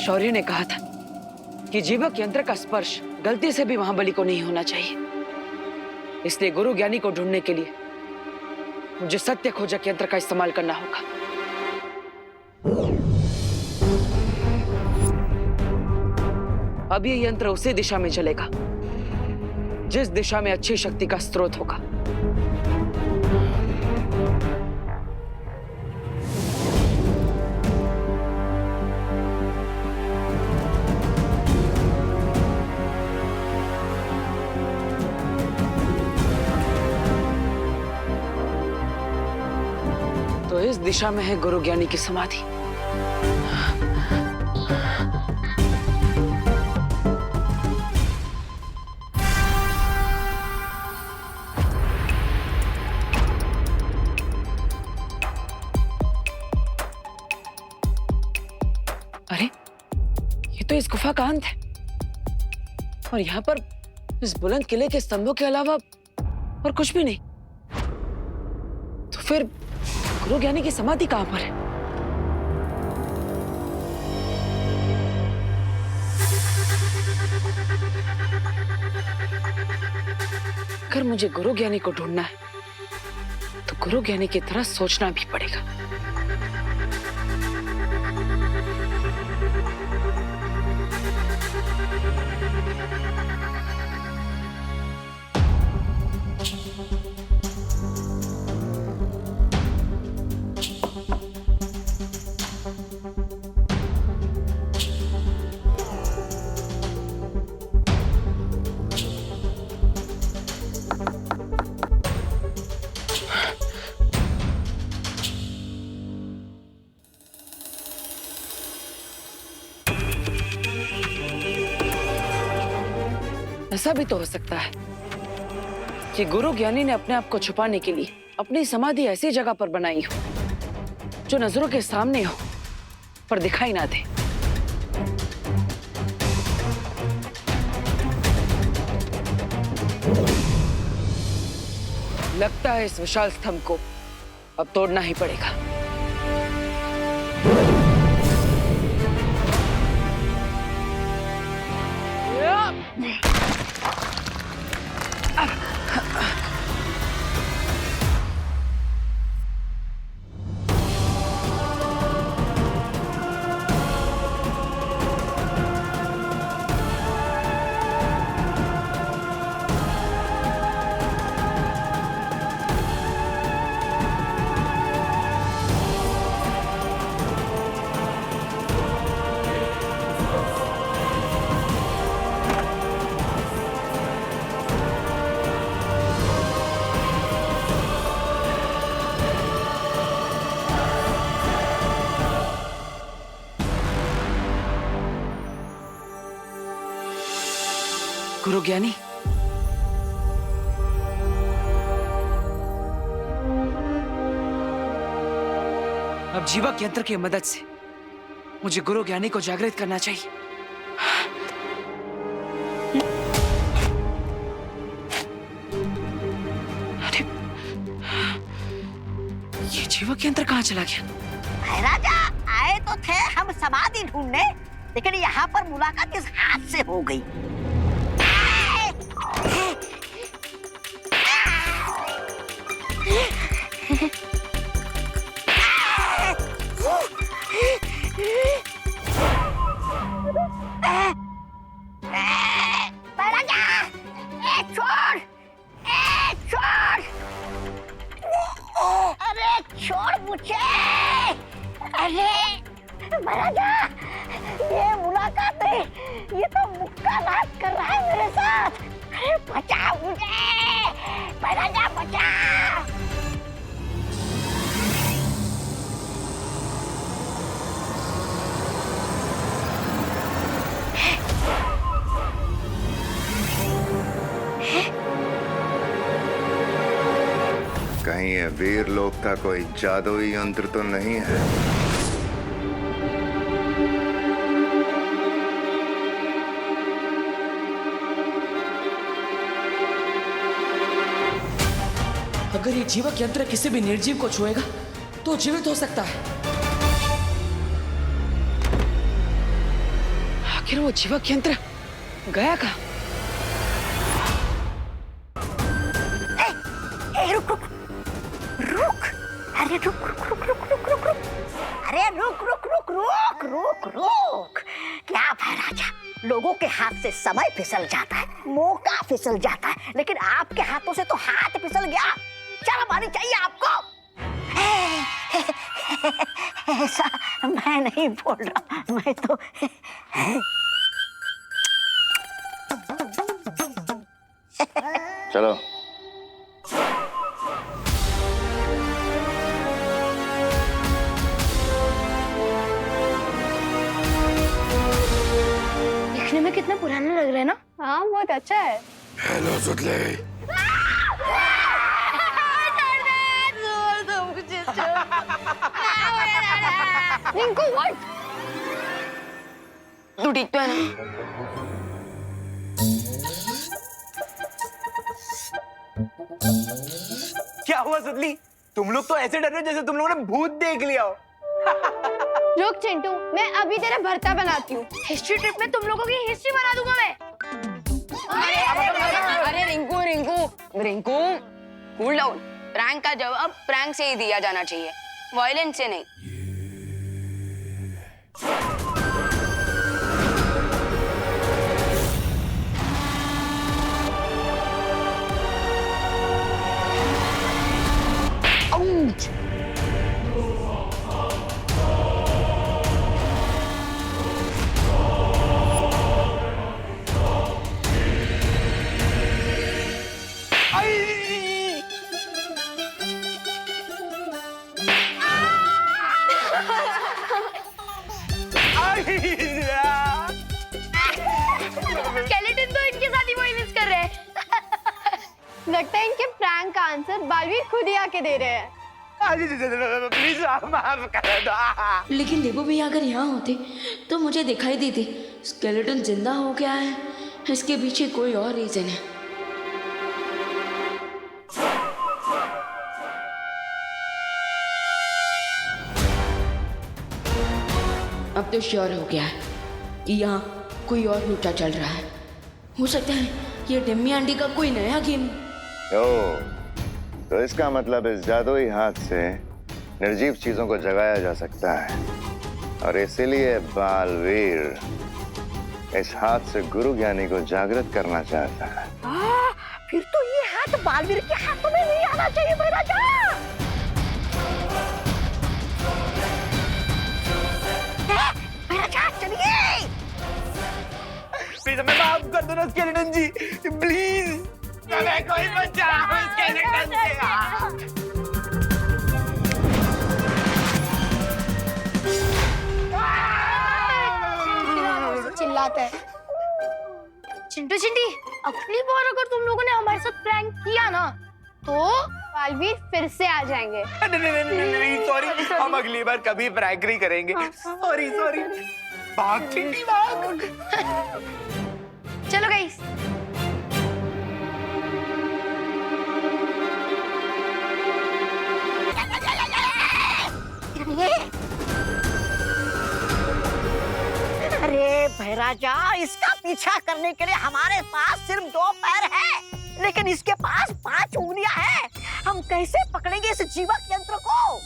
शौर्य ने कहा था कि जीवक यंत्र का स्पर्श गलती से भी महाबली को नहीं होना चाहिए। इसलिए गुरु ज्ञानी को ढूंढने के लिए मुझे सत्य खोजक यंत्र का इस्तेमाल करना होगा। अब ये यंत्र उसी दिशा में चलेगा जिस दिशा में अच्छी शक्ति का स्रोत होगा। तो इस दिशा में है गुरु ज्ञानी की समाधि। अरे, ये तो इस गुफा का अंत है और यहाँ पर इस बुलंद किले के स्तंभों के अलावा और कुछ भी नहीं। तो फिर गुरु ज्ञानी की समाधि कहां पर है? अगर मुझे गुरु ज्ञानी को ढूंढना है तो गुरु ज्ञानी की तरह सोचना भी पड़ेगा। ऐसा भी तो हो सकता है कि गुरु ज्ञानी ने अपने आप को छुपाने के लिए अपनी समाधि ऐसी जगह पर बनाई हो जो नजरों के सामने हो पर दिखाई ना दे। लगता है इस विशाल स्तंभ को अब तोड़ना ही पड़ेगा। गुरु ज्ञानी, अब जीवक यंत्र की मदद से मुझे गुरु ज्ञानी को जागृत करना चाहिए। अरे, ये जीवक यंत्र कहाँ चला गया? राजा आए तो थे हम समाधि ढूंढने, लेकिन यहाँ पर मुलाकात इस हाथ से हो गई। छोड़ मुझे। अरे महाराजा, ये मुलाकात है, ये तो मुक्का नाच कर रहा है मेरे साथ। अरे बचाओ मुझे महाराजा, बचाओ। कहीं ये वीर लोक का कोई जादुई यंत्र तो नहीं है? अगर ये जीवक यंत्र किसी भी निर्जीव को छुएगा तो जीवित हो सकता है। आखिर वो जीवक यंत्र गया कहाँ? रुक रुक रुक, अरे रुक रुक रुक रुक रुक रुक रुक, अरे रुक रुक रुक रुक रुक रुक। क्या भाई राजा, लोगों के हाथ से समय फिसल जाता है, मौका फिसल जाता है, लेकिन आपके हाथों से तो हाथ फिसल गया। शर्म आनी चाहिए आपको। ऐसा मैं नहीं बोल रहा, मैं तो चलो। दिखने में कितना पुराना लग रहा है ना। हाँ बहुत अच्छा है। हेलो सुतले। रिंकू व्हाट? तू ठीक तो है ना? क्या हुआ सुतली? तुम लोग तो ऐसे डर रहे हो जैसे तुम लोगों ने भूत देख लिया हो। रुक चिंटू, मैं अभी तेरा भरता बनाती हूँ। हिस्ट्री ट्रिप में तुम लोगों की हिस्ट्री बना दूंगा मैं। अरे Rinku Rinku Rinku cool down. Prank का जवाब प्रैंक से ही दिया जाना चाहिए, वायलेंस से नहीं। स्केलेटन तो इनके साथ ही वायलेंस कर रहे हैं। लगता है इनके प्रैंक का आंसर बालवीर खुद ही आके दे रहे हैं। प्लीज माफ कर दो। लेकिन देवू भैया अगर यहाँ होते तो मुझे दिखाई देती स्केलेटन जिंदा हो गया है। इसके पीछे कोई और रीजन है। अब तो श्योर हो गया है कि यहाँ कोई और लूटा चल रहा है। हो सकता है ये डिम्मी आंटी का कोई नया गेम। तो इसका मतलब इस जादुई हाथ से निर्जीव चीजों को जगाया जा सकता है, और इसीलिए बालवीर इस हाथ से गुरु ज्ञानी को जागृत करना चाहता है। फिर तो ये हाथ बालवीर के हाथों में नहीं आना चाहिए भाई राजा। भाई राजा चलिए। प्लीज हमें माफ कर दो ना स्केलेटन जी, प्लीज हमें कोई बचाओ स्केलेटन से। चिल्लाता है। चिंटू चिंटी, अगली बार अगर तुम लोगों ने हमारे साथ प्रैंक किया ना तो बालवीर फिर से आ जाएंगे। नहीं सॉरी, हम अगली बार कभी प्रैंक नहीं करेंगे। Sorry sorry. भाग चिंटी भाग। चलो गाइस। अरे भाई राजा, इसका पीछा करने के लिए हमारे पास सिर्फ 2 पैर है, लेकिन इसके पास 5 उंगलियां हैं। हम कैसे पकड़ेंगे इस जीवक यंत्र को?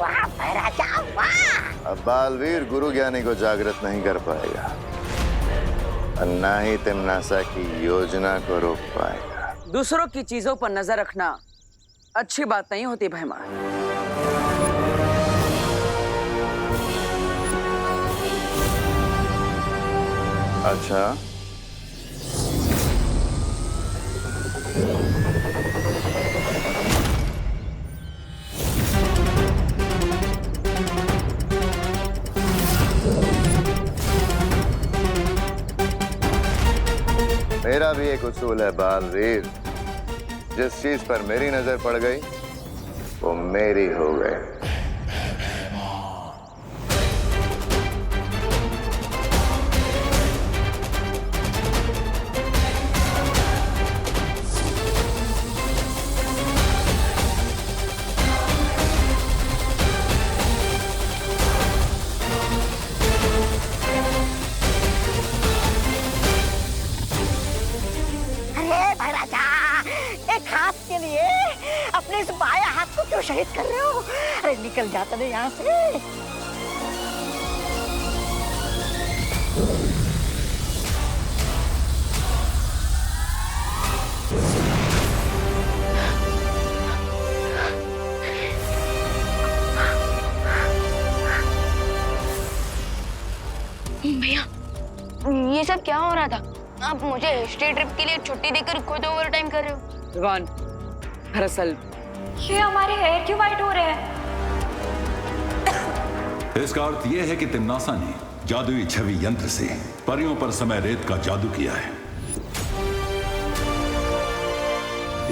वाह भाई राजा वाह। अब बालवीर गुरु ज्ञानी को जागृत नहीं कर पाएगा, और ना ही तिमनासा की योजना को रोक पाएगा। दूसरों की चीजों पर नजर रखना अच्छी बात नहीं होती भैमा। अच्छा, मेरा भी एक उसूल है बालवीर, जिस चीज पर मेरी नजर पड़ गई वो मेरी हो गई। क्यों शहीद कर रहे हो? अरे निकल जाता नहीं यहाँ से। भैया ये सब क्या हो रहा था? आप मुझे हिस्ट्री ट्रिप के लिए छुट्टी देकर खुद ओवर टाइम कर रहे हो। विवान, दरअसल ये हमारे हेयर क्यों वाइट हो रहे हैं? इसका अर्थ यह है कि तिम्नासा ने जादुई छवि यंत्र से परियों पर समय रेत का जादू किया है।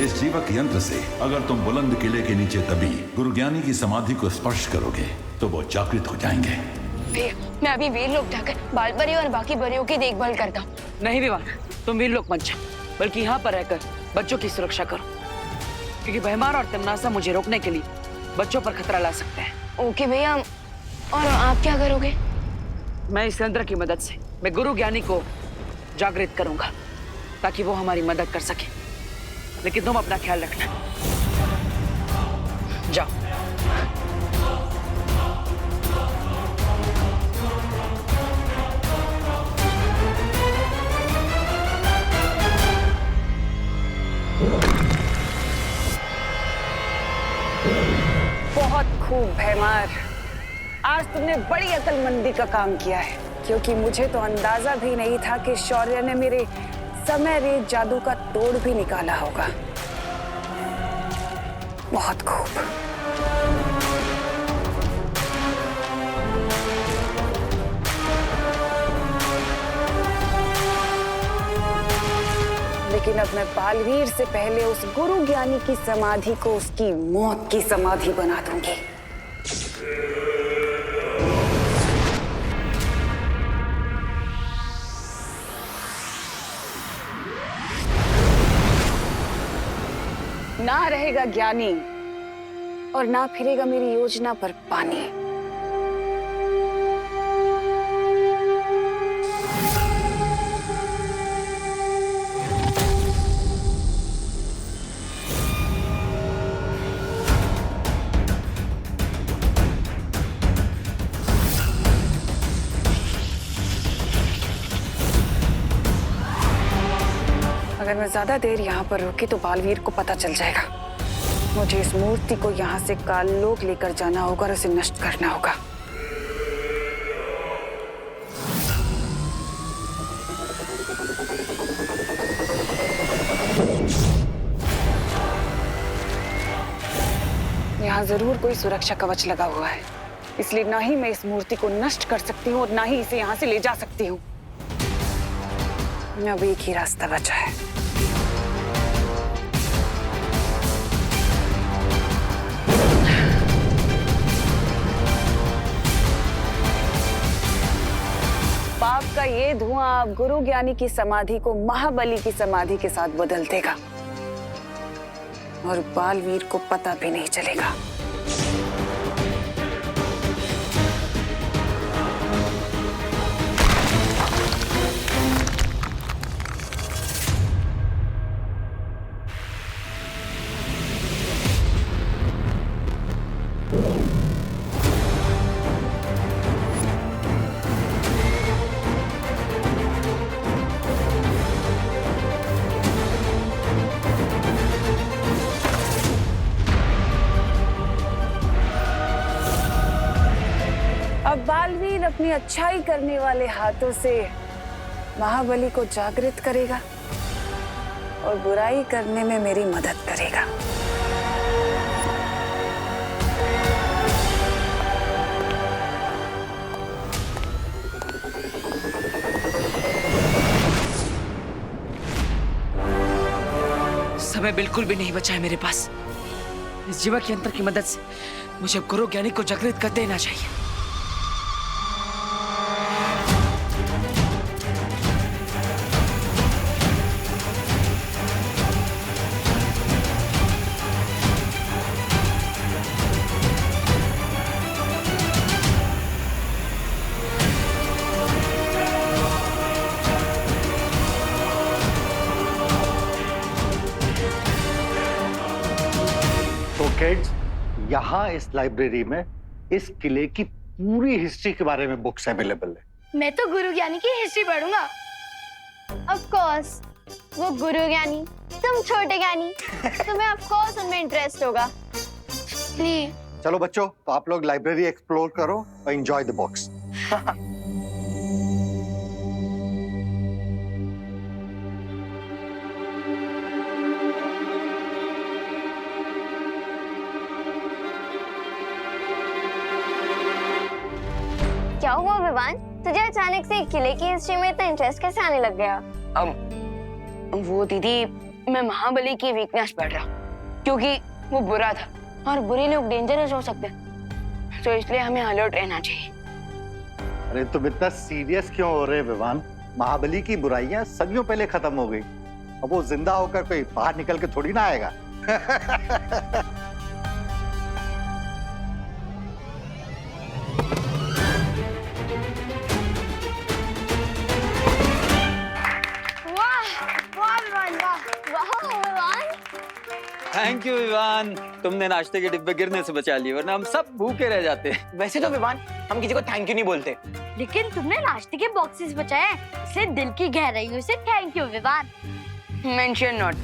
इस जीवक यंत्र से अगर तुम बुलंद किले के नीचे दबी गुरु ज्ञानी की समाधि को स्पर्श करोगे तो वो जागृत हो जाएंगे। भैया मैं अभी वीर लोक जाकर बाल परी और बाकी परियों की देखभाल करता हूँ। नहीं विवान, तुम वीर लोक मत जाओ, बल्कि यहाँ पर रहकर बच्चों की सुरक्षा करो, क्योंकि भयमार और तिम्नासा मुझे रोकने के लिए बच्चों पर खतरा ला सकते हैं। ओके भैया, और आप क्या करोगे? मैं इस यंत्र की मदद से मैं गुरु ज्ञानी को जागृत करूंगा ताकि वो हमारी मदद कर सके, लेकिन तुम अपना ख्याल रखना। जाओ। बहुत खूब भैमार, आज तुमने बड़ी अक्लमंदी का काम किया है, क्योंकि मुझे तो अंदाजा भी नहीं था कि शौर्य ने मेरे समय रेत जादू का तोड़ भी निकाला होगा। बहुत खूब। लेकिन अब मैं बालवीर से पहले उस गुरु ज्ञानी की समाधि को उसकी मौत की समाधि बना दूंगी। ना रहेगा ज्ञानी और ना फिरेगा मेरी योजना पर पानी। अगर मैं ज्यादा देर यहाँ पर रुकी तो बालवीर को पता चल जाएगा। मुझे इस मूर्ति को यहाँ से काललोक लेकर जाना होगा और उसे नष्ट करना होगा। यहाँ जरूर कोई सुरक्षा कवच लगा हुआ है, इसलिए ना ही मैं इस मूर्ति को नष्ट कर सकती हूँ और ना ही इसे यहाँ से ले जा सकती हूँ। अब एक ही रास्ता बचा है। पाप का ये धुआं अब गुरु ज्ञानी की समाधि को महाबली की समाधि के साथ बदल देगा और बालवीर को पता भी नहीं चलेगा। अब बालवीर अपनी अच्छाई करने वाले हाथों से महाबली को जागृत करेगा और बुराई करने में मेरी मदद करेगा। समय बिल्कुल भी नहीं बचा है मेरे पास। इस जीवक यंत्र की मदद से मुझे गुरु ज्ञानी को जागृत कर देना चाहिए। किड्स, यहाँ इस लाइब्रेरी में इस किले की पूरी हिस्ट्री के बारे में बुक्स अवेलेबल है। मैं तो गुरु ज्ञानी की हिस्ट्री पढ़ूंगा। ऑफ कोर्स, वो गुरु ज्ञानी, तुम छोटे ज्ञानी, तुम्हें ऑफ कोर्स उनमें इंटरेस्ट होगा। प्लीज। चलो बच्चों, तो आप लोग लाइब्रेरी एक्सप्लोर करो और एंजॉय द बुक्स। क्या हुआ विवान, तुझे अचानक से किले की हिस्ट्री में इतना इंटरेस्ट कैसे आने लग गया? वो दीदी, मैं महाबली की वीकनेस पढ़ रहा, क्योंकि वो बुरा था और बुरे लोग डेंजरस हो सकते हैं, तो इसलिए हमें अलर्ट रहना चाहिए। अरे तुम इतना सीरियस क्यों हो रहे विवान? महाबली की बुराइयां सदियों पहले खत्म हो गई। अब वो जिंदा होकर कोई बाहर निकल के थोड़ी ना आएगा। थैंक यू विवान, तुमने नाश्ते के डिब्बे गिरने से बचा लिए, वरना हम सब भूखे रह जाते। वैसे तो विवान, हम किसी को थैंक यू नहीं बोलते, लेकिन तुमने नाश्ते के बॉक्सेस बचाए, इसलिए दिल की गहराइयों से thank you Vivaan. Mention not.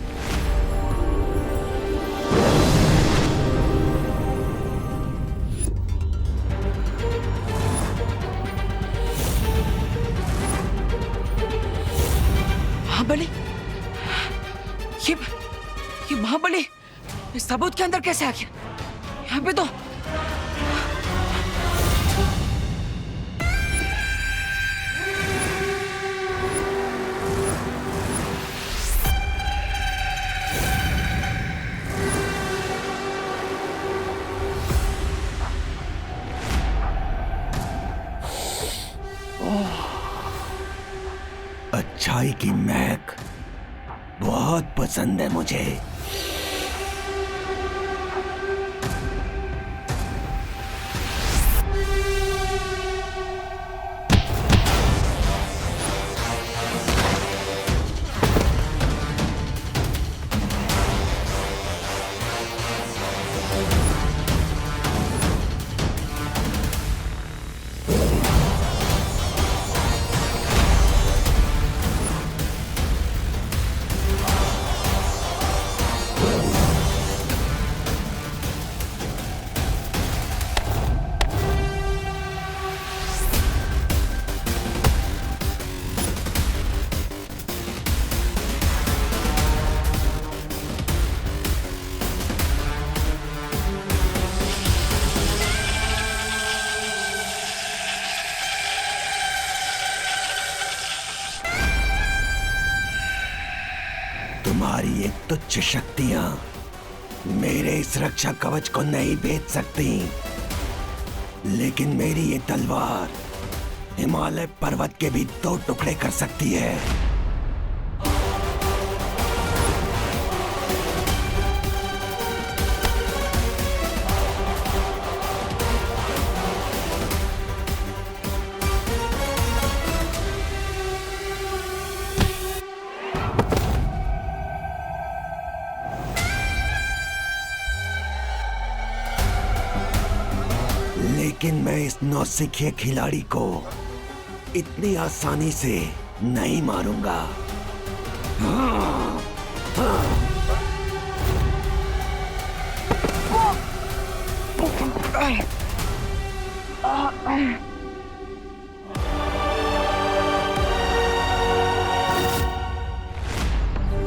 Mahabali, ये महाबली इस ताबूत के अंदर कैसे आ गया? यहाँ पे तो अच्छाई की महक बहुत पसंद है मुझे। तुम्हारी ये तुच्छ शक्तियां मेरे इस रक्षा कवच को नहीं भेद सकती, लेकिन मेरी ये तलवार हिमालय पर्वत के भी 2 टुकड़े कर सकती है। लेकिन मैं इस नौसिखिए खिलाड़ी को इतनी आसानी से नहीं मारूंगा।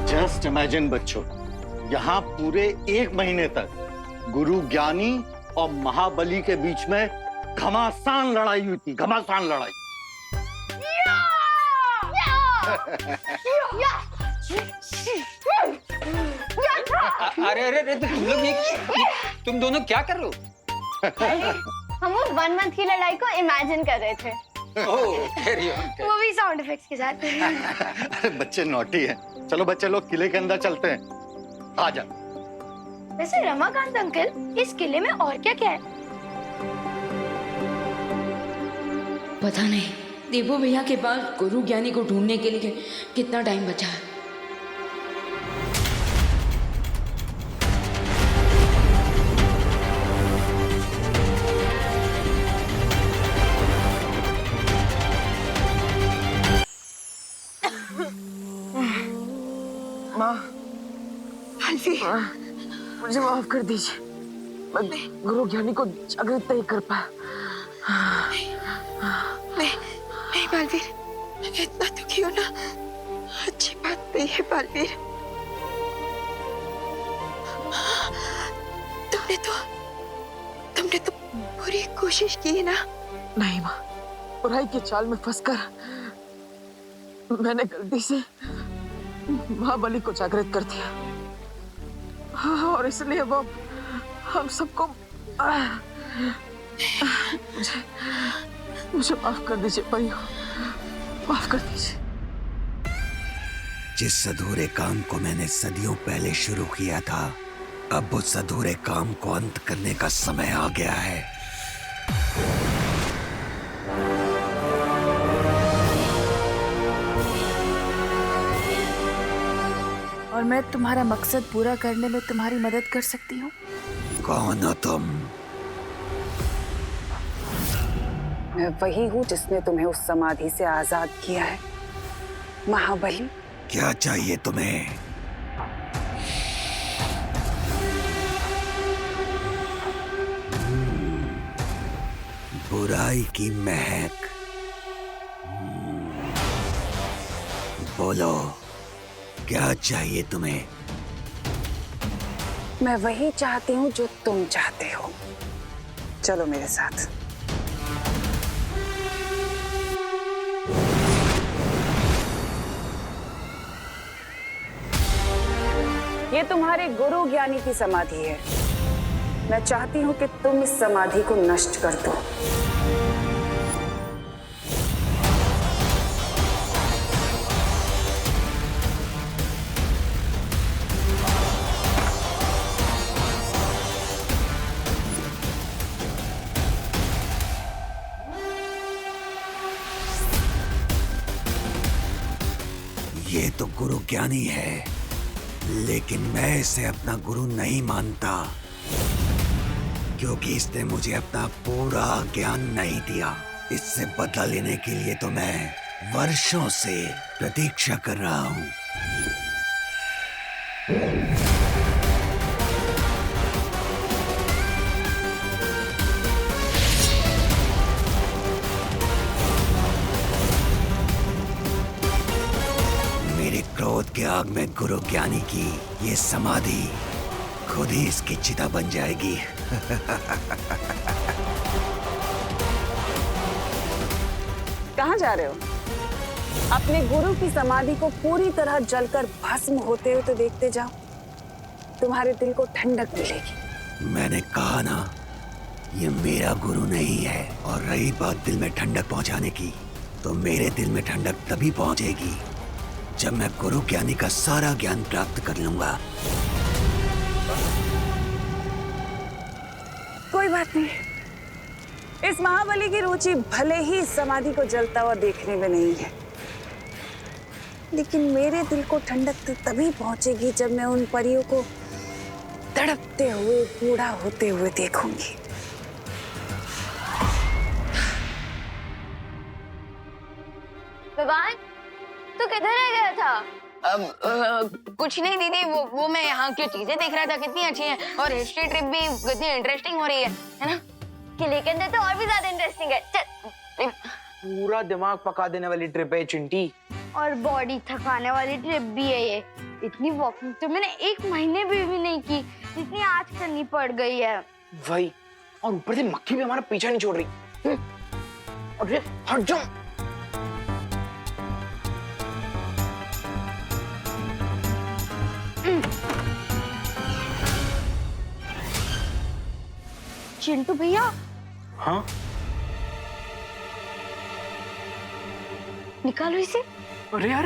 जस्ट इमेजिन बच्चों, यहाँ पूरे 1 महीने तक गुरु ज्ञानी और महाबली के बीच में घमासान लड़ाई हुई थी, घमासान लड़ाई। अरे अरे अरे, तुम लोग तुम दोनों क्या कर रहे हो? हम वो 1 मंथ की लड़ाई को इमेजिन कर रहे थे। वो भी साउंड इफेक्ट्स के साथ। अरे बच्चे नॉटी हैं। चलो बच्चे लोग किले के अंदर चलते हैं, आ जा। वैसे रमाकांत अंकल, इस किले में और क्या क्या है? पता नहीं देवो भैया के पास गुरु ज्ञानी को ढूंढने के लिए कितना टाइम बचा है। बालवीर, मुझे माफ कर दीजिए। मैं गुरु ज्ञानी को जागृत नहीं कर पाया। नहीं बालवीर, इतना दुखी हो ना अच्छी बात नहीं है बालवीर। तुमने तो पूरी कोशिश की ना। नहीं माँ, बुराई की चाल में फंसकर मैंने गलती से महाबली को जागृत कर दिया। हाँ, और इसलिए वो हम सबको मुझे माफ कर दीजिए परियों, माफ कर दीजिए। जिस अधूरे काम को मैंने सदियों पहले शुरू किया था, अब उस अधूरे काम को अंत करने का समय आ गया है। और मैं तुम्हारा मकसद पूरा करने में तुम्हारी मदद कर सकती हूँ। कौन हो तुम? मैं वही हूँ जिसने तुम्हें उस समाधि से आजाद किया है, महाबली। क्या चाहिए तुम्हें? बुराई की महक। बोलो, क्या चाहिए तुम्हें? मैं वही चाहती हूँ जो तुम चाहते हो। चलो मेरे साथ। ये तुम्हारे गुरु ज्ञानी की समाधि है। मैं चाहती हूँ कि तुम इस समाधि को नष्ट कर दो। ये तो गुरु ज्ञानी है, लेकिन मैं इसे अपना गुरु नहीं मानता, क्योंकि इसने मुझे अपना पूरा ज्ञान नहीं दिया। इससे बदला लेने के लिए तो मैं वर्षों से प्रतीक्षा कर रहा हूँ। मेरे क्रोध के आग में गुरु ज्ञानी की ये समाधि खुद ही इसकी चिता बन जाएगी। कहाँ जा रहे हो? अपने गुरु की समाधि को पूरी तरह जलकर भस्म होते हुए तो देखते जाओ, तुम्हारे दिल को ठंडक मिलेगी। मैंने कहा ना, ये मेरा गुरु नहीं है। और रही बात दिल में ठंडक पहुंचाने की, तो मेरे दिल में ठंडक तभी पहुंचेगी जब मैं गुरु ज्ञानी का सारा ज्ञान प्राप्त कर लूंगा। कोई बात नहीं, इस महाबली की रुचि भले ही इस समाधि को जलता हुआ देखने में नहीं है, लेकिन मेरे दिल को ठंडक तो तभी पहुंचेगी जब मैं उन परियों को तड़पते हुए बूढ़ा होते हुए देखूंगी। विवान, तू किधर रह गया था? कुछ नहीं दीदी, वो मैं यहाँ की चीजें देख रहा था, कितनी अच्छी हैं, और हिस्ट्री ट्रिप भी कितनी इंटरेस्टिंग हो रही है ना? किले के अंदर तो और भी ज्यादा इंटरेस्टिंग है। चल। पूरा दिमाग पका देने वाली ट्रिप है चिंटी। और बॉडी थकाने वाली ट्रिप भी है ये। इतनी वॉकिंग तो मैंने 1 महीने भी नहीं की जितनी आज करनी पड़ गई है। वही, और ऊपर से मक्खी भी हमारा पीछा नहीं छोड़ रही। अरे हट जाओ। चिंटू भैया। हाँ? निकालो इसे। अरे यार,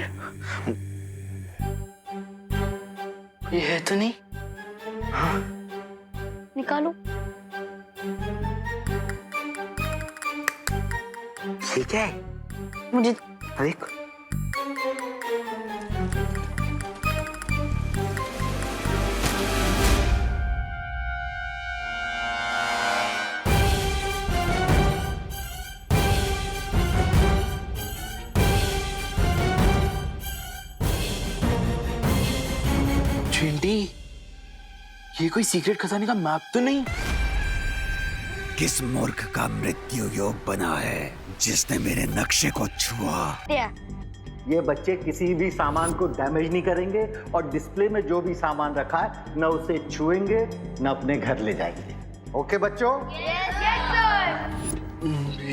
ये है तो नहीं। हाँ? निकालो। ठीक है, मुझे देख। चिंटी, ये कोई सीक्रेट खजाने का मैप तो नहीं? किस मूर्ख का मृत्यु योग बना है जिसने मेरे नक्शे को छुआ? ये बच्चे किसी भी सामान को डैमेज नहीं करेंगे और डिस्प्ले में जो भी सामान रखा है न उसे छुएंगे न अपने घर ले जाएंगे। ओके बच्चों?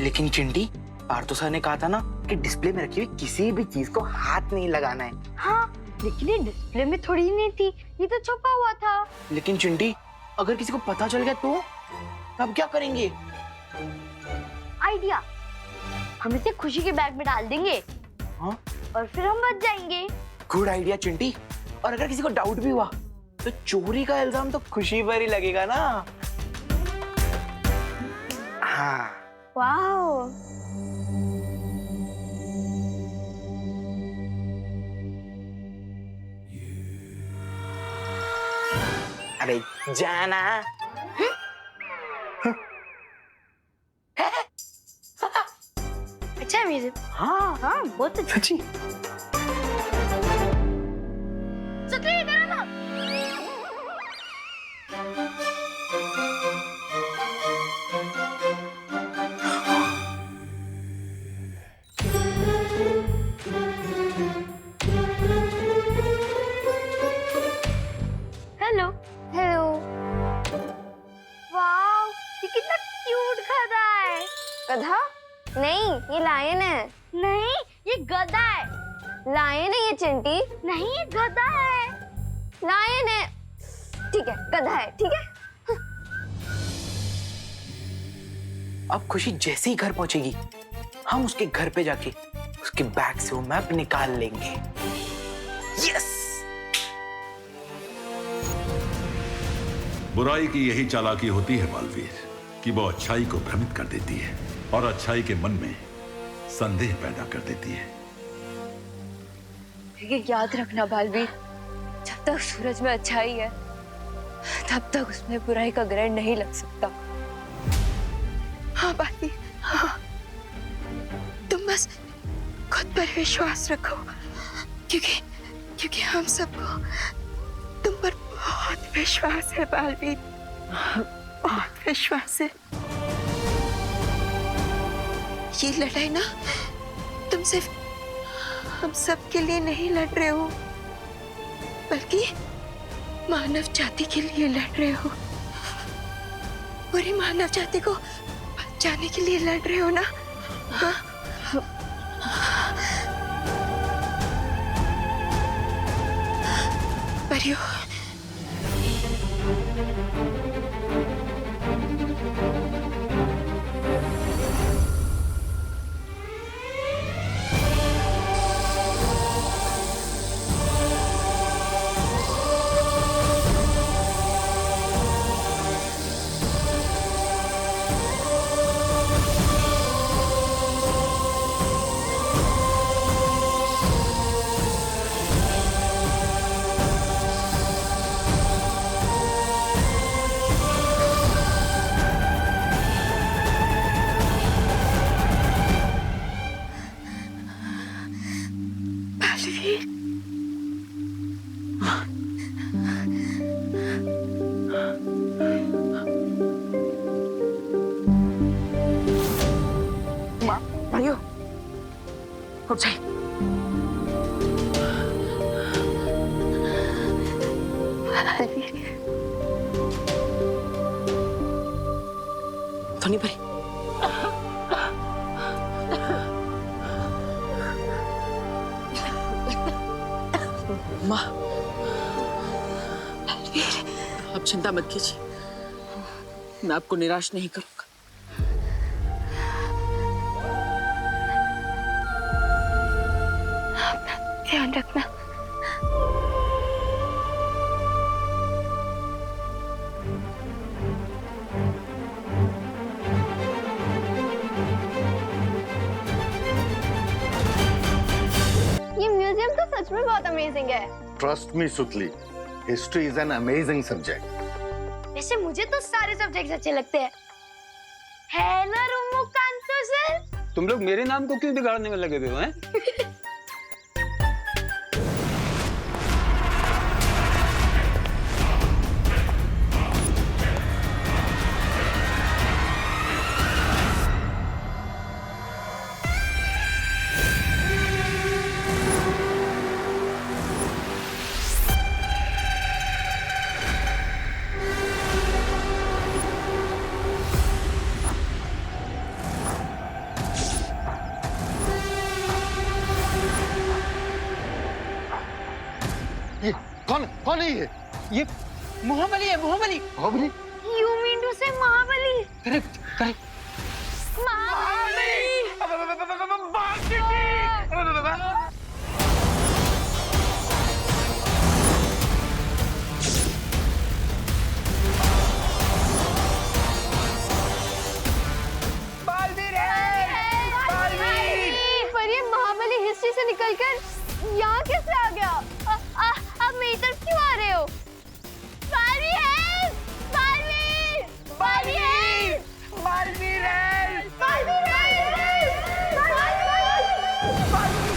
लेकिन चिंटी, पार्थो सर ने कहा था ना कि डिस्प्ले में रखी हुई किसी भी चीज को हाथ नहीं लगाना है। हाँ, लेकिन ये डिस्प्ले में थोड़ी ही नहीं थी, ये तो छुपा हुआ था। लेकिन चिंटी, अगर किसी को पता चल गया तो तब क्या करेंगे? आइडिया, हम इसे खुशी के बैग में डाल देंगे। हाँ? और फिर हम बच जाएंगे। Good idea Chinti. और अगर किसी को डाउट भी हुआ तो चोरी का इल्जाम तो खुशी पर ही लगेगा ना। हाँ। वाओ। अरे जाना। अच्छा है म्यूजिक। हाँ हाँ, बहुत अच्छा। सच्ची। सच्ची इधर आना। हेलो। हेलो। वाओ, ये कितना क्यूट गधा है। गधा? नहीं, ये लायन है। नहीं, ये गधा है। लायन है ये चिंटी। नहीं, ये गधा है। लायन है। ठीक है, गधा है, ठीक है। अब खुशी जैसे ही घर पहुंचेगी, हम उसके घर पे जाके उसके बैग से वो मैप निकाल लेंगे। यस! बुराई की यही चालाकी होती है बालवीर, कि वो अच्छाई को भ्रमित कर देती है और अच्छाई के मन में संदेह पैदा कर देती है। ये याद रखना बालवीर, जब तक सूरज में अच्छाई है तब तक उसमें बुराई का ग्रहण नहीं लग सकता। हाँ बालवीर, हाँ, तुम बस खुद पर विश्वास रखो, क्योंकि हम सबको तुम पर बहुत विश्वास है बालवीर, बहुत विश्वास है। ये लड़ाई ना तुम सिर्फ हम सब के लिए नहीं लड़ रहे हो, बल्कि मानव जाति के लिए लड़ रहे हो। पूरी मानव जाति को बचाने के लिए लड़ रहे हो ना? हाँ? परियो, परियो, उठ जाइए। तो नहीं परी। माँ, अब चिंता मत कीजिए, मैं आपको निराश नहीं करूंगा। ध्यान रखना। ये म्यूजियम तो सच में बहुत अमेजिंग है। ट्रस्ट मी सुतली, history is an amazing subject. वैसे मुझे तो सारे सब्जेक्ट्स अच्छे लगते हैं। है ना रुमुकांतो सर? तुम लोग मेरे नाम को क्यों बिगाड़ने में लगे हुए हो हैं? नहीं है? ये महाबली है, महाबली। महाबली? You mean to say Mahabali? Correct correct. पर ये महाबली हिस्ट्री से निकलकर यहाँ कैसे आ गया? आप मेरी तरफ क्यों आ रहे हो? बालवीर है! बालवीर! बालवीर! बालवीर है! बालवीर है!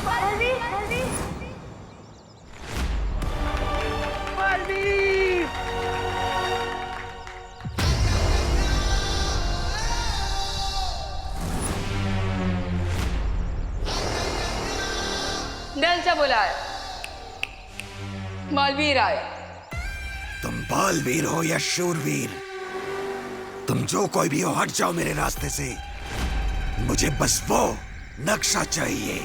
बालवीर! बालवीर! डल से बोला है, बालवीर आए। तुम बालवीर हो या शूरवीर, तुम जो कोई भी हो, हट जाओ मेरे रास्ते से। मुझे बस वो नक्शा चाहिए।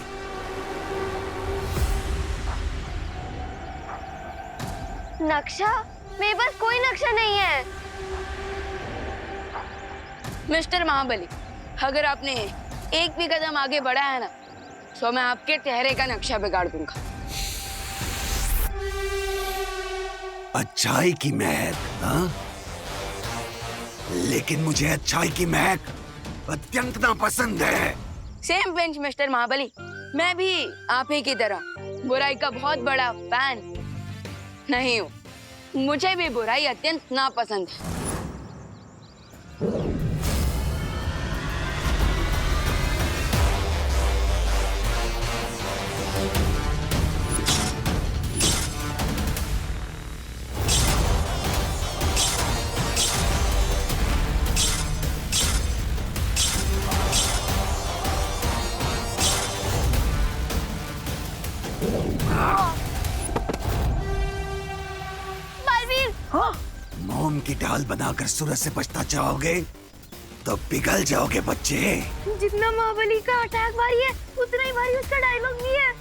नक्शा? मेरे पास कोई नक्शा नहीं है। मिस्टर महाबली, अगर आपने एक भी कदम आगे बढ़ा है ना, तो मैं आपके चेहरे का नक्शा बिगाड़ दूंगा। अच्छाई की महक, हाँ? लेकिन मुझे अच्छाई की महक अत्यंत नापसंद है। सेम बेंच मिस्टर महाबली, मैं भी आप ही की तरह बुराई का बहुत बड़ा फैन नहीं हूँ। मुझे भी बुराई अत्यंत नापसंद है। मोम की डाल बनाकर सूरज से बचना चाहोगे तो पिघल जाओगे बच्चे। जितना महाबली का अटैक भारी है, उतना ही भारी उसका डायलॉग भी है।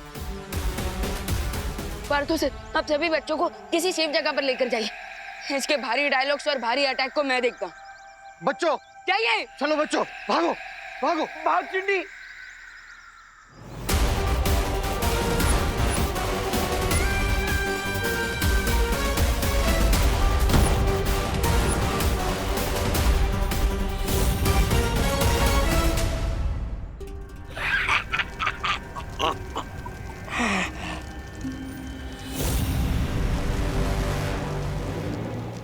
परतों से आप सभी बच्चों को किसी सेफ जगह पर लेकर जाइए। इसके भारी डायलॉग्स और भारी अटैक को मैं देखता हूँ। बच्चों जाइए। चलो बच्चों, भागो भागो भाग चिंटी।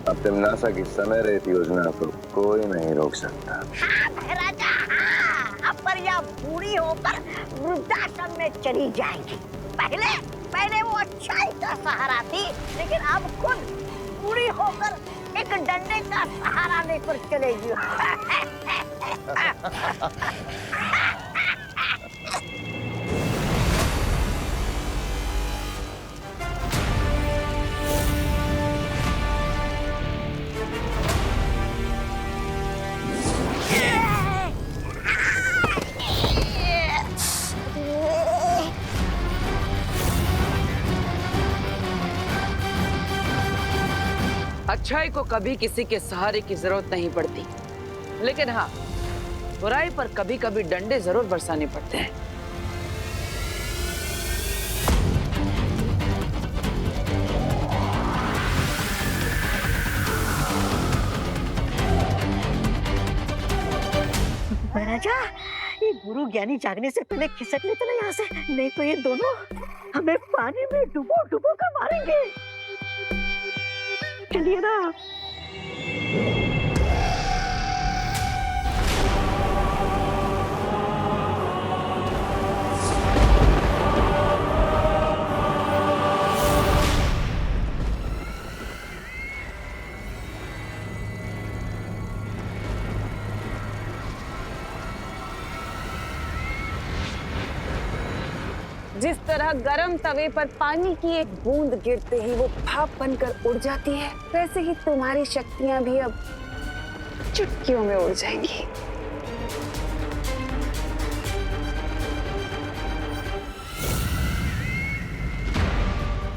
अब तिमनासा की समय रेत योजना को कोई नहीं रोक सकता। हाँ महाराजा, हाँ। अब पर यह बूढ़ी होकर वृद्धाश्रम में चली जाएगी। पहले वो अच्छाई का सहारा थी, लेकिन अब खुद बूढ़ी होकर एक डंडे का सहारा लेकर चलेगी। अच्छाई को कभी किसी के सहारे की जरूरत नहीं पड़ती, लेकिन हाँ, बुराई पर कभी कभी डंडे जरूर बरसाने पड़ते हैं। महाराजा, ये गुरु ज्ञानी जागने से पहले खिसक लेते ना यहाँ से, नहीं तो ये दोनों हमें पानी में डुबो डुबो कर मारेंगे। चलिए ना। जिस तरह गरम तवे पर पानी की एक बूंद गिरते ही वो भाप बनकर उड़ जाती है, वैसे ही तुम्हारी शक्तियां भी अब चुटकियों में उड़ जाएंगी।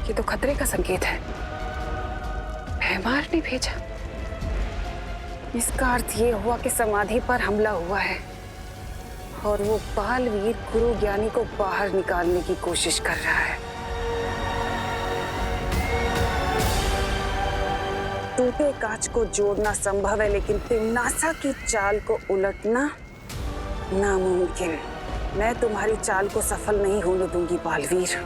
ये तो खतरे का संकेत है। मारने भेजा? इसका अर्थ ये हुआ कि समाधि पर हमला हुआ है और वो बालवीर गुरु ज्ञानी को बाहर निकालने की कोशिश कर रहा है। टूटे कांच को जोड़ना संभव है, लेकिन तिम्नासा की चाल को उलटना नामुमकिन। मैं तुम्हारी चाल को सफल नहीं होने दूंगी बालवीर।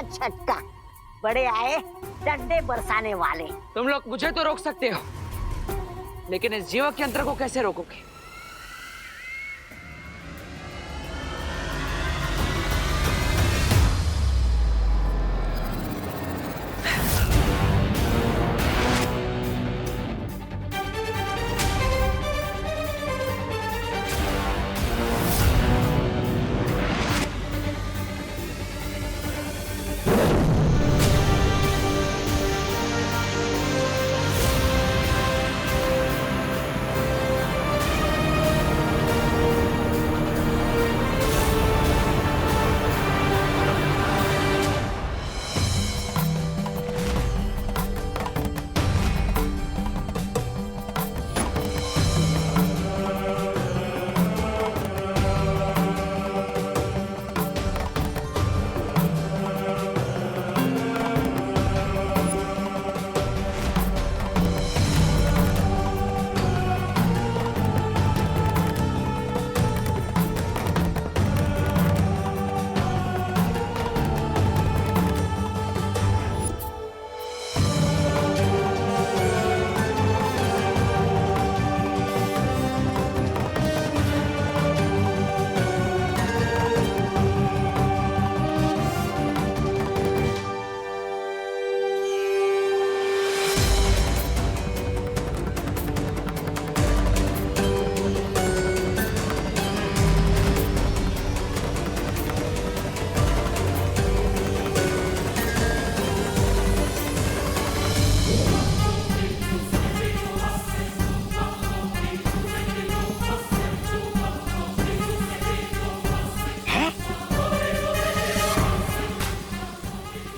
झटका। बड़े आए डंडे बरसाने वाले। तुम लोग मुझे तो रोक सकते हो, लेकिन इस जीवक यंत्र को कैसे रोकोगे?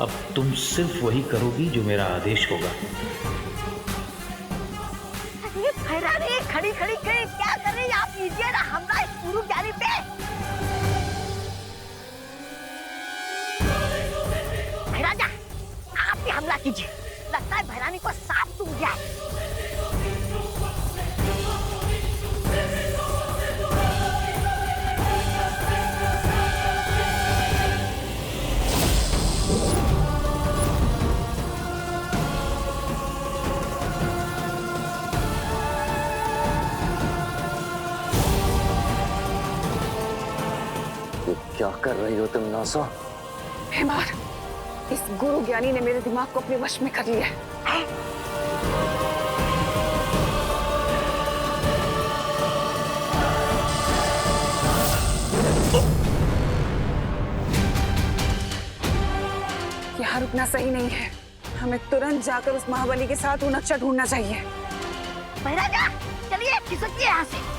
अब तुम सिर्फ वही करोगी जो मेरा आदेश होगा। ये फैरानी खड़ी खड़ी क्या कर रही है? आप कीजिए ना हमला इस गुरु ज्ञानी पे। भैराजा, आप भी हमला कीजिए। लगता है भैरानी को सांप सूंघ गया है। ये क्या कर रही हो तुम नासा? भैमार, इस गुरु ज्ञानी ने मेरे दिमाग को अपने वश में कर लिया है। यहाँ रुकना सही नहीं है। हमें तुरंत जाकर उस महाबली के साथ वो नक्शा ढूंढना चाहिए। महाराजा चलिए खिसकिए यहाँ से।